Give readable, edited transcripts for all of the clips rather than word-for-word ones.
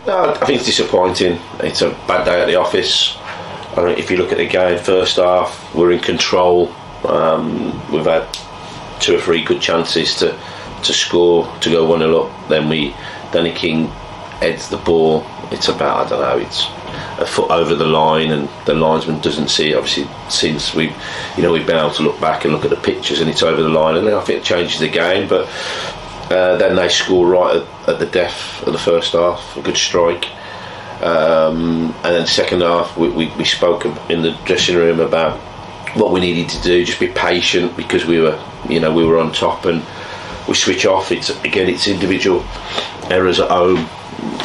No, I think it's disappointing. It's a bad day at the office. I think if you look at the game, first half, we're in control. We've had 2 or 3 good chances to score, to go 1-0 up. Then Danny King heads the ball. It's about, I don't know, it's a foot over the line, and the linesman doesn't see it. Obviously, since we've been able to look back and look at the pictures, and it's over the line, and then I think it changes the game. But then they score right at the death of the first half, a good strike. And then second half, we spoke in the dressing room about what we needed to do, just be patient, because we were on top, and we switch off. It's individual errors at home,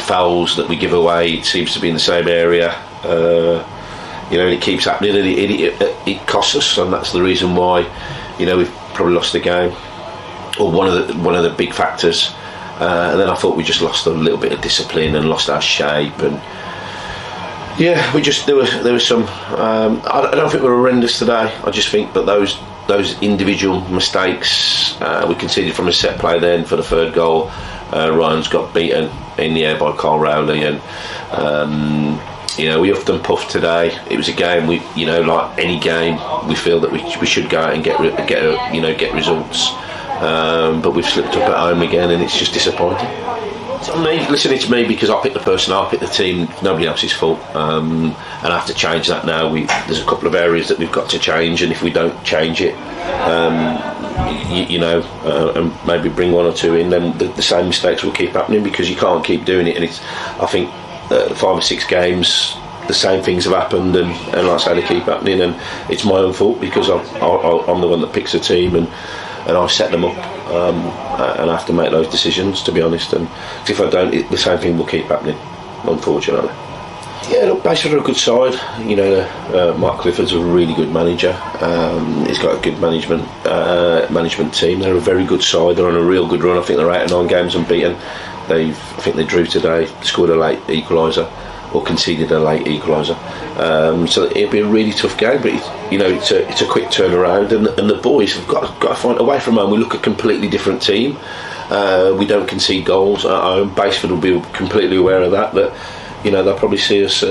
fouls that we give away. It seems to be in the same area, and it keeps happening, and it costs us, and that's the reason why we've probably lost the game, or one of the big factors. And then I thought we just lost a little bit of discipline and lost our shape, and there was some. I don't think we were horrendous today. I just think that those individual mistakes, we conceded from a set play. Then for the third goal, Ryan's got beaten in the air by Carl Rowley, and we huffed and puffed today. It was a game like any game, we feel that we should go out and get results. But we've slipped up at home again, and it's just disappointing. It's me because I picked the person, I picked the team, nobody else's fault, and I have to change that now. There's a couple of areas that we've got to change, and if we don't change it, and maybe bring 1 or 2 in, then the same mistakes will keep happening, because you can't keep doing it. And I think 5 or 6 games, the same things have happened, and like I say, they keep happening, and it's my own fault, because I'm the one that picks a team, and I set them up, and I have to make those decisions, to be honest. And if I don't, the same thing will keep happening, unfortunately. Yeah, look, Basford are a good side. Mark Clifford's a really good manager. He's got a good management team. They're a very good side. They're on a real good run. I think they're 8 or 9 games unbeaten. I think they drew today, scored a late equaliser, or conceded a late equaliser. So it'll be a really tough game, but it's a quick turnaround, and the boys have got to find away from home. We look a completely different team. We don't concede goals at home. Basford will be completely aware of that. They'll probably see us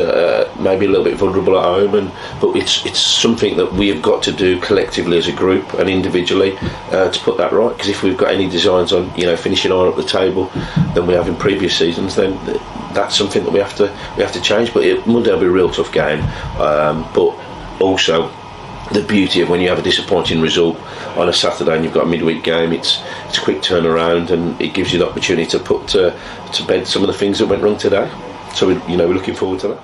maybe a little bit vulnerable at home, but it's something that we have got to do collectively as a group and individually to put that right. Because if we've got any designs on finishing higher up the table than we have in previous seasons, then that's something that we have to change. But Monday will be a real tough game, but also the beauty of when you have a disappointing result on a Saturday and you've got a midweek game, it's a quick turnaround, and it gives you the opportunity to put to bed some of the things that went wrong today. So we're looking forward to that.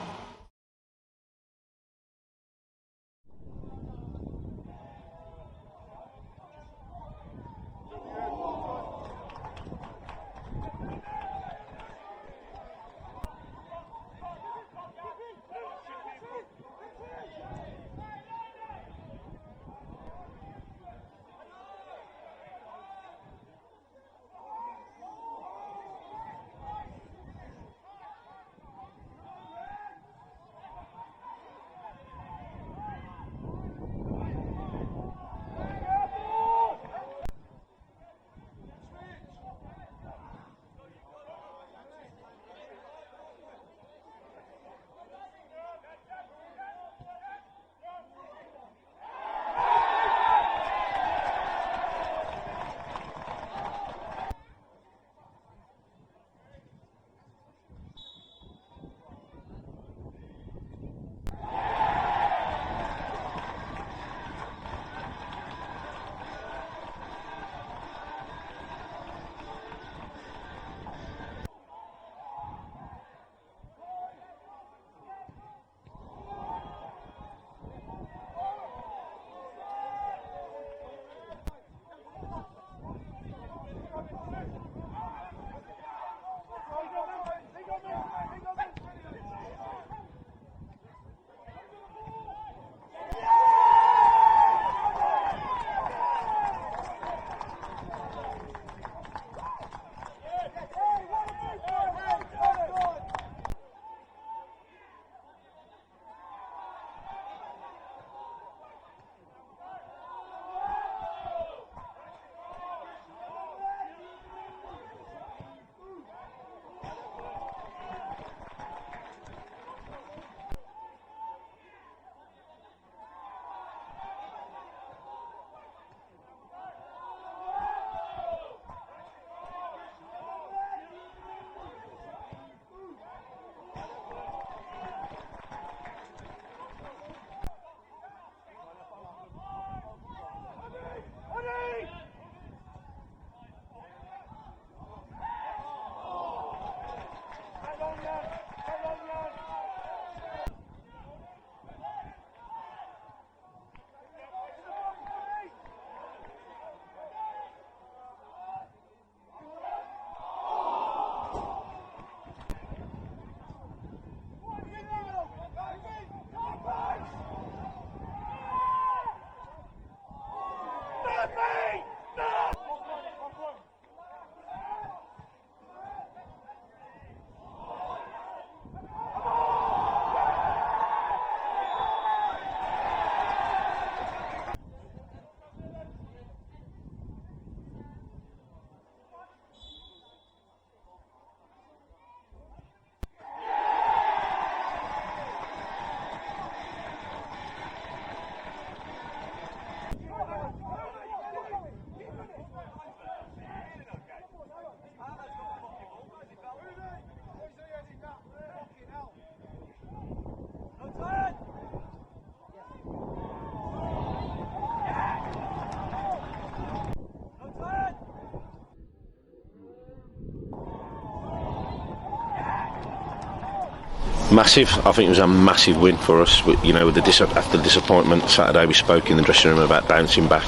Massive. I think it was a massive win for us. You know, with after the disappointment Saturday, we spoke in the dressing room about bouncing back.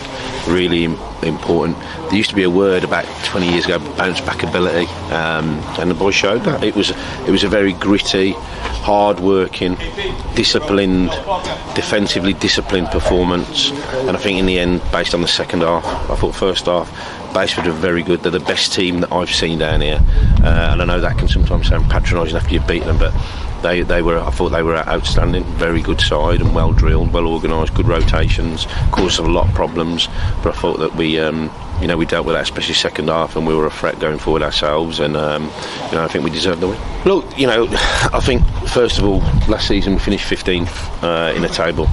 Really important. There used to be a word about 20 years ago, bounce back ability, and the boys showed that. It was a very gritty, hard-working, disciplined, defensively disciplined performance. And I think in the end, based on the second half, I thought first half, Baseford were very good. They're the best team that I've seen down here, and I know that can sometimes sound patronising after you've beaten them, but I thought they were outstanding. Very good side and well drilled, well organised, good rotations, caused a lot of problems. But I thought that we dealt with that, especially second half, and we were a threat going forward ourselves. And I think we deserved the win. Look, I think first of all, last season we finished 15th in the table.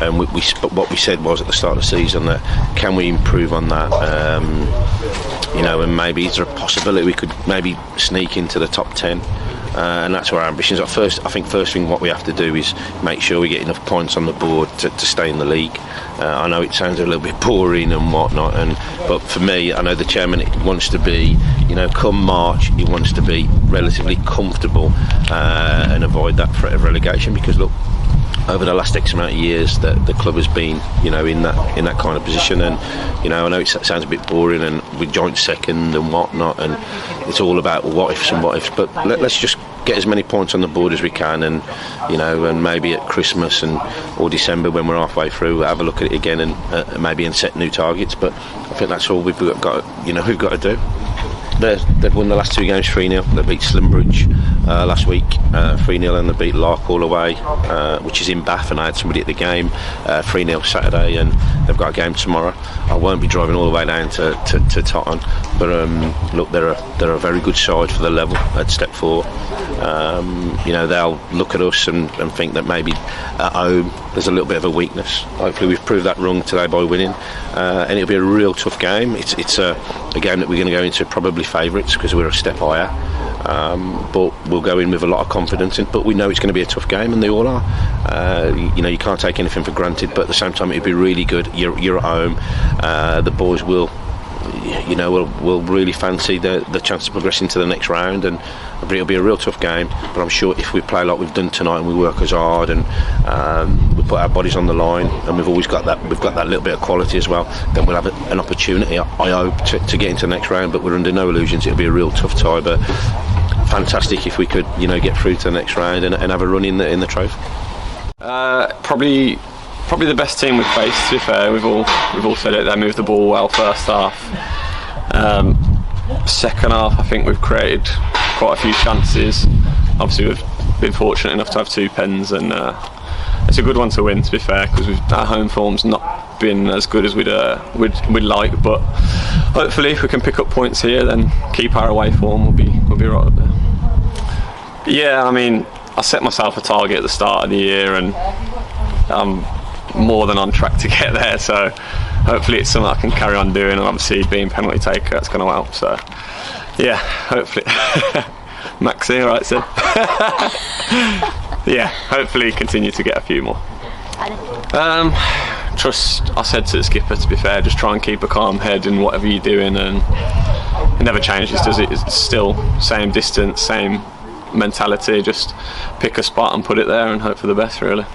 And what we said was at the start of the season that can we improve on that, and maybe is there a possibility we could maybe sneak into the top 10, and that's where our ambitions are. First thing what we have to do is make sure we get enough points on the board to stay in the league. I know it sounds a little bit boring and whatnot, but for me, I know the chairman wants to be, come March, he wants to be relatively comfortable and avoid that threat of relegation, because look, over the last X amount of years that the club has been, in that kind of position, and I know it sounds a bit boring, and we joint second and whatnot, and it's all about what ifs and what ifs. But let's just get as many points on the board as we can, and and maybe at Christmas or December when we're halfway through, we'll have a look at it again and maybe set new targets. But I think that's all we've got to do. They've won the last two games 3-0. They beat Slimbridge last week 3-0, and they beat Larkhall away, which is in Bath, and I had somebody at the game 3-0 Saturday, and they've got a game tomorrow. I won't be driving all the way down to Totton, but look, they're a very good side for the level at step 4. They'll look at us and think that maybe at home there's a little bit of a weakness. Hopefully we've proved that wrong today by winning, and it'll be a real tough game. It's a game that we're going to go into probably favourites because we're a step higher, but we'll go in with a lot of confidence but we know it's going to be a tough game, and they all are. You can't take anything for granted, but at the same time it'll be really good. You're at home. The boys will really fancy the chance to progress into the next round, and it'll be a real tough game. But I'm sure if we play like we've done tonight and we work as hard and we put our bodies on the line, and we've got that little bit of quality as well, then we'll have an opportunity, I hope, to get into the next round. But we're under no illusions, it'll be a real tough tie, but fantastic if we could get through to the next round and have a run in the trophy. Probably the best team we've faced, to be fair. We've all said it. They moved the ball well first half. Second half, I think we've created quite a few chances. Obviously we've been fortunate enough to have 2 pens, and it's a good one to win, to be fair, because our home form's not been as good as we'd like, but hopefully if we can pick up points here, then keep our away form, we'll be right up there. Yeah, I mean, I set myself a target at the start of the year, and I'm more than on track to get there, so hopefully it's something I can carry on doing, and obviously being penalty taker, that's going to help. So yeah, hopefully Maxie, all right, Sid. Yeah, hopefully continue to get a few more. I said to the skipper, to be fair, just try and keep a calm head in whatever you're doing, and it never changes, does it? It's still same distance, same mentality, just pick a spot and put it there and hope for the best, really.